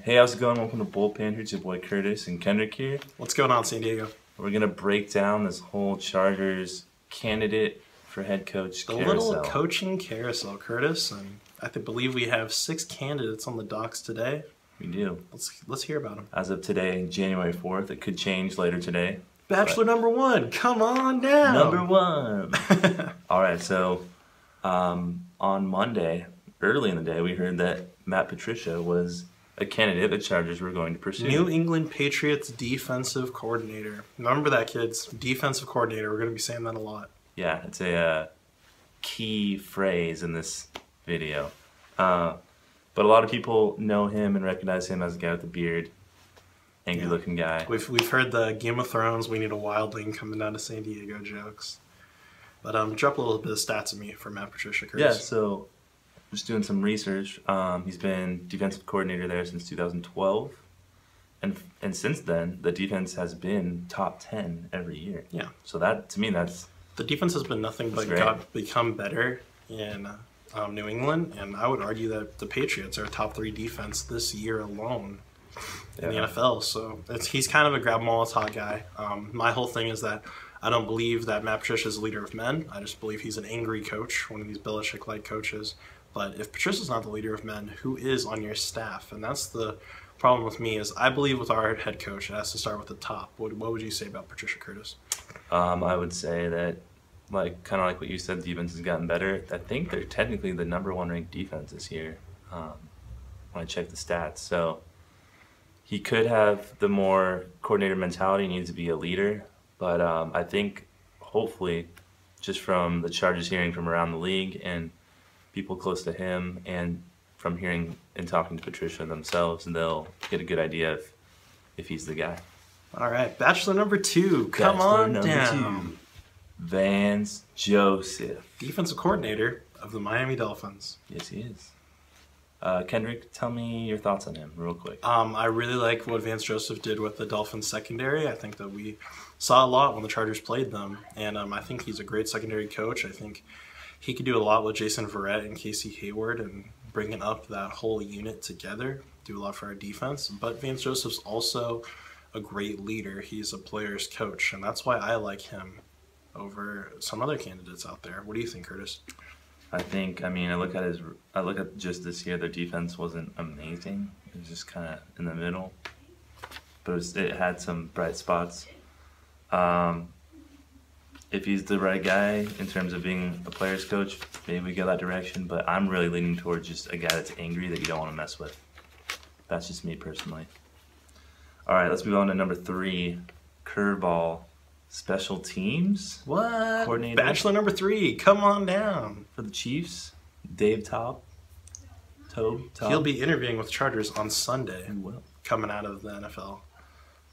Hey, how's it going? Welcome to Bolt Banter. It's your boy Curtis and Kendrick here. What's going on, San Diego? We're going to break down this whole Chargers candidate for head coach The carousel. little coaching carousel, Curtis. And I believe we have 6 candidates on the docks today. We do. Let's hear about them. As of today, January 4th. It could change later today. Bachelor number 1, come on down. Number 1. All right, so on Monday, early in the day, we heard that Matt Patricia was a candidate the Chargers were going to pursue. New England Patriots defensive coordinator. Remember that, kids. Defensive coordinator. We're going to be saying that a lot. Yeah, it's a key phrase in this video. But a lot of people know him and recognize him as a guy with a beard, angry-looking guy. We've heard the Game of Thrones, we need a wildling coming down to San Diego jokes. But drop a little bit of stats at me for Matt Patricia, Curtis. Yeah, so just doing some research. He's been defensive coordinator there since 2012. And since then, the defense has been top 10 every year. Yeah. So that, to me, that's... The defense has been nothing but become better in New England, and I would argue that the Patriots are a top 3 defense this year alone in the NFL. So he's kind of a grab 'em all hot guy. My whole thing is that I don't believe that Matt Patricia is a leader of men. I just believe he's an angry coach, one of these Belichick-like coaches. But if Patricia's not the leader of men, who is on your staff? And that's the problem with me is I believe with our head coach, it has to start with the top. What would you say about Patricia, Curtis? I would say that, kind of like what you said, defense has gotten better. I think they're technically the number 1 ranked defense this year when I check the stats. So he could have the more coordinator mentality, needs to be a leader. But I think hopefully just from the Chargers hearing from around the league and people close to him and from hearing and talking to Patricia themselves, and they'll get a good idea of if he's the guy. All right, Bachelor number 2, come on down. Vance Joseph. Defensive coordinator of the Miami Dolphins. Yes, he is. Kendrick, tell me your thoughts on him real quick. I really like what Vance Joseph did with the Dolphins secondary. I think that we saw a lot when the Chargers played them, and I think he's a great secondary coach. I think he could do a lot with Jason Verrett and Casey Hayward and bringing up that whole unit together, do a lot for our defense. But Vance Joseph's also a great leader. He's a player's coach, and that's why I like him over some other candidates out there. What do you think, Curtis? I look at just this year, their defense wasn't amazing. It was just kind of in the middle, but it had some bright spots. If he's the right guy in terms of being a player's coach, maybe we go that direction, but I'm really leaning towards just a guy that's angry that you don't want to mess with. That's just me personally. All right, let's move on to number 3, curveball. Special teams? What? Coordinator. Bachelor number 3, come on down. For the Chiefs, Dave Toub. He'll be interviewing with the Chargers on Sunday. He will. Coming out of the NFL.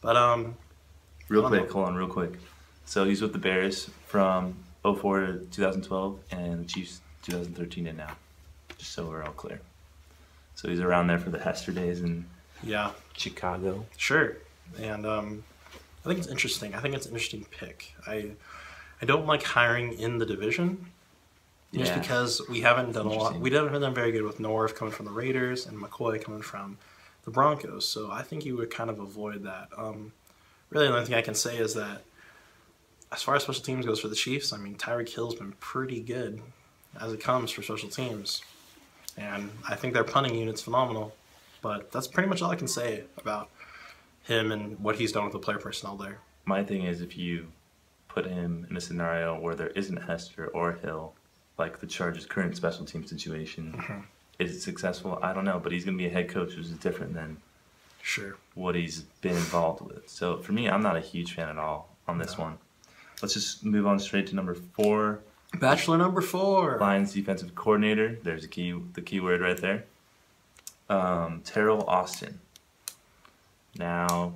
But, hold on real quick. So he's with the Bears from 2004 to 2012 and the Chiefs 2013 and now. Just so we're all clear. So he's around there for the Hester days in Chicago. Sure. And, I think it's interesting. I think it's an interesting pick. I don't like hiring in the division just because we haven't done a lot. We haven't done very good with Norv coming from the Raiders and McCoy coming from the Broncos. So I think you would kind of avoid that. Really, the only thing I can say is that as far as special teams goes for the Chiefs, Tyreek Hill's been pretty good as it comes for special teams. And I think their punting unit's phenomenal. But that's pretty much all I can say about him and what he's done with the player personnel there. My thing is, if you put him in a scenario where there isn't Hester or Hill, like the Chargers' current special team situation, is it successful? I don't know, but he's going to be a head coach, which is different than what he's been involved with. So for me, I'm not a huge fan at all on this one. Let's just move on straight to number 4. Bachelor number 4. Lions defensive coordinator. There's the key word right there. Terrell Austin. Now,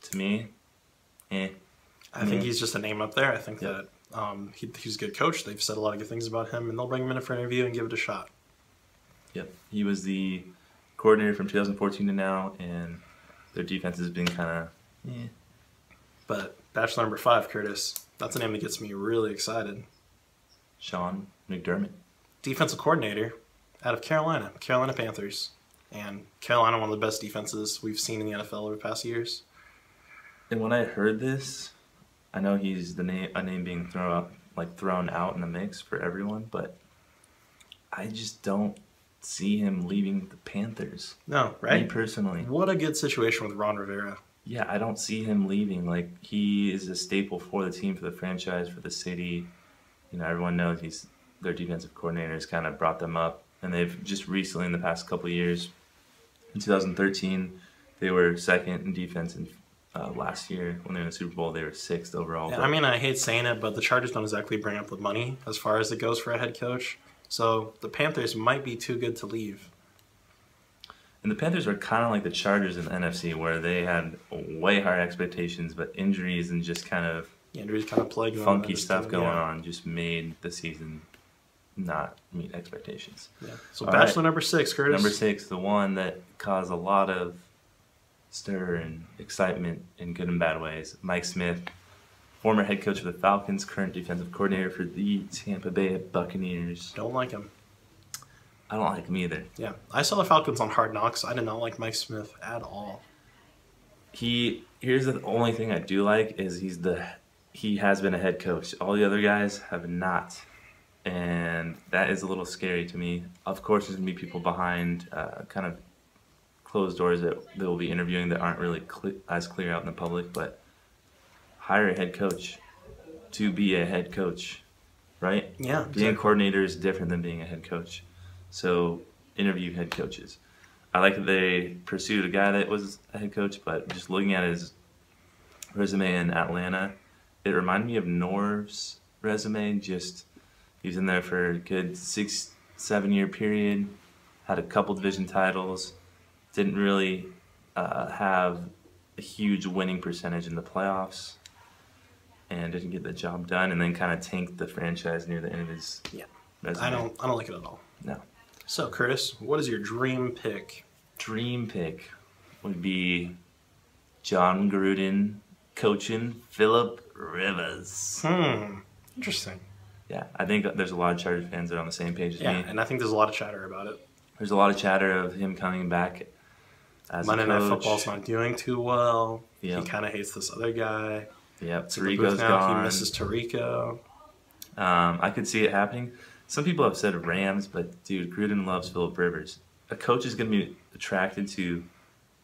to me, I think he's just a name up there. I think that he's a good coach. They've said a lot of good things about him, and they'll bring him in for an interview and give it a shot. Yep. He was the coordinator from 2014 to now, and their defense has been kind of But Bachelor number 5, Curtis, that's a name that gets me really excited. Sean McDermott. Defensive coordinator out of Carolina Panthers. And Carolina, one of the best defenses we've seen in the NFL over the past years. And when I heard this, I know he's a name being thrown out in the mix for everyone, but I just don't see him leaving the Panthers. No, right? Me personally. What a good situation with Ron Rivera. Yeah, I don't see him leaving. Like, he is a staple for the team, for the franchise, for the city. You know, everyone knows their defensive coordinator has kind of brought them up. And they've just recently, in the past couple of years, in 2013, they were second in defense. And last year, when they were in the Super Bowl, they were sixth overall. Yeah, I mean, I hate saying it, but the Chargers don't exactly bring up the money as far as it goes for a head coach. So the Panthers might be too good to leave. And the Panthers were kind of like the Chargers in the NFC, where they had way higher expectations, but injuries and just kind of plagued them. Funky stuff going on just made the season not meet expectations. Yeah. So Bachelor number 6, Curtis. Number 6, the one that caused a lot of stir and excitement in good and bad ways. Mike Smith, former head coach of the Falcons, current defensive coordinator for the Tampa Bay Buccaneers. Don't like him. I don't like him either. Yeah. I saw the Falcons on Hard Knocks. I did not like Mike Smith at all. Here's the only thing I do like is he has been a head coach. All the other guys have not. And that is a little scary to me. Of course, there's going to be people behind kind of closed doors that they will be interviewing that aren't really as clear out in the public, but hire a head coach to be a head coach, right? Yeah. Exactly. Being a coordinator is different than being a head coach. So interview head coaches. I like that they pursued a guy that was a head coach, but just looking at his resume in Atlanta, it reminded me of Norv's resume. Just he was in there for a good 6-7 year period, had a couple division titles, didn't really have a huge winning percentage in the playoffs, and didn't get the job done, and then kind of tanked the franchise near the end of his resume. I don't like it at all. No. So, Curtis, what is your dream pick? Dream pick would be John Gruden coaching Philip Rivers. Interesting. Yeah, I think there's a lot of Chargers fans that are on the same page as me. Yeah, and I think there's a lot of chatter about it. There's a lot of chatter of him coming back as Monday a coach. Night Football's not doing too well. Yep. He kind of hates this other guy. Yep, To the Tirico's booth now, gone. He misses Tirico. I could see it happening. Some people have said Rams, but dude, Gruden loves Philip Rivers. A coach is going to be attracted to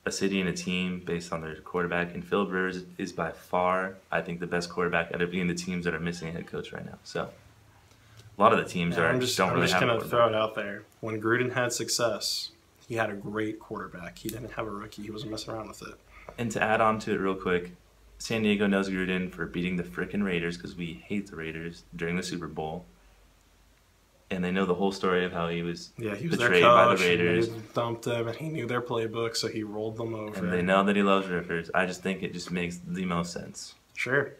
a city and a team based on their quarterback, and Philip Rivers is by far, I think, the best quarterback out of any of the teams that are missing a head coach right now. So a lot of the teams don't really have a quarterback. I'm just going to throw it out there. When Gruden had success, he had a great quarterback. He didn't have a rookie. He wasn't messing around with it. And to add on to it real quick, San Diego knows Gruden for beating the frickin' Raiders, because we hate the Raiders, during the Super Bowl. And they know the whole story of how he was betrayed by the Raiders. They dumped him, and he knew their playbook, so he rolled them over. And they know that he loves Rivers. I just think it just makes the most sense. Sure.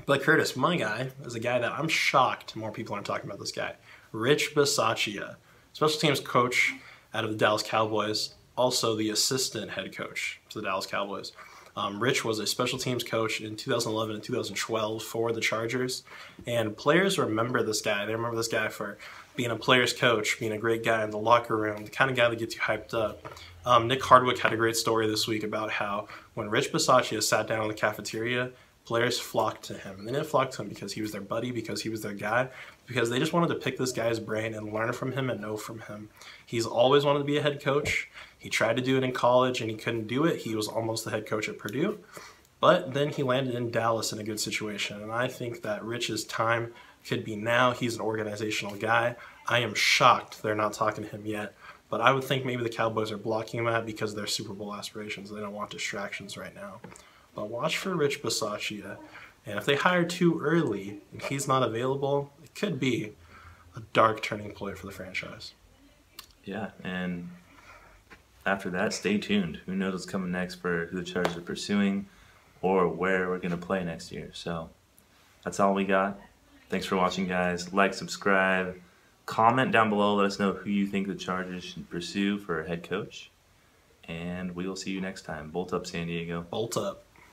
But Curtis, my guy, is a guy that I'm shocked more people aren't talking about this guy. Rich Bisaccia, special teams coach out of the Dallas Cowboys, also the assistant head coach to the Dallas Cowboys. Rich was a special teams coach in 2011 and 2012 for the Chargers, and players remember this guy. They remember this guy for being a player's coach, being a great guy in the locker room, the kind of guy that gets you hyped up. Nick Hardwick had a great story this week about how when Rich Bisaccia sat down in the cafeteria, players flocked to him. And they didn't flock to him because he was their buddy, because he was their guy, because they just wanted to pick this guy's brain and learn from him and know from him. He's always wanted to be a head coach. He tried to do it in college and he couldn't do it. He was almost the head coach at Purdue. But then he landed in Dallas in a good situation. And I think that Rich's time could be now. He's an organizational guy. I am shocked they're not talking to him yet. But I would think maybe the Cowboys are blocking him out because of their Super Bowl aspirations. They don't want distractions right now. But watch for Rich Bisaccia. And if they hire too early and he's not available, it could be a dark turning point for the franchise. Yeah, and after that, stay tuned. Who knows what's coming next for who the Chargers are pursuing or where we're going to play next year. So that's all we got. Thanks for watching, guys. Like, subscribe, comment down below. Let us know who you think the Chargers should pursue for a head coach. And we will see you next time. Bolt up, San Diego. Bolt up.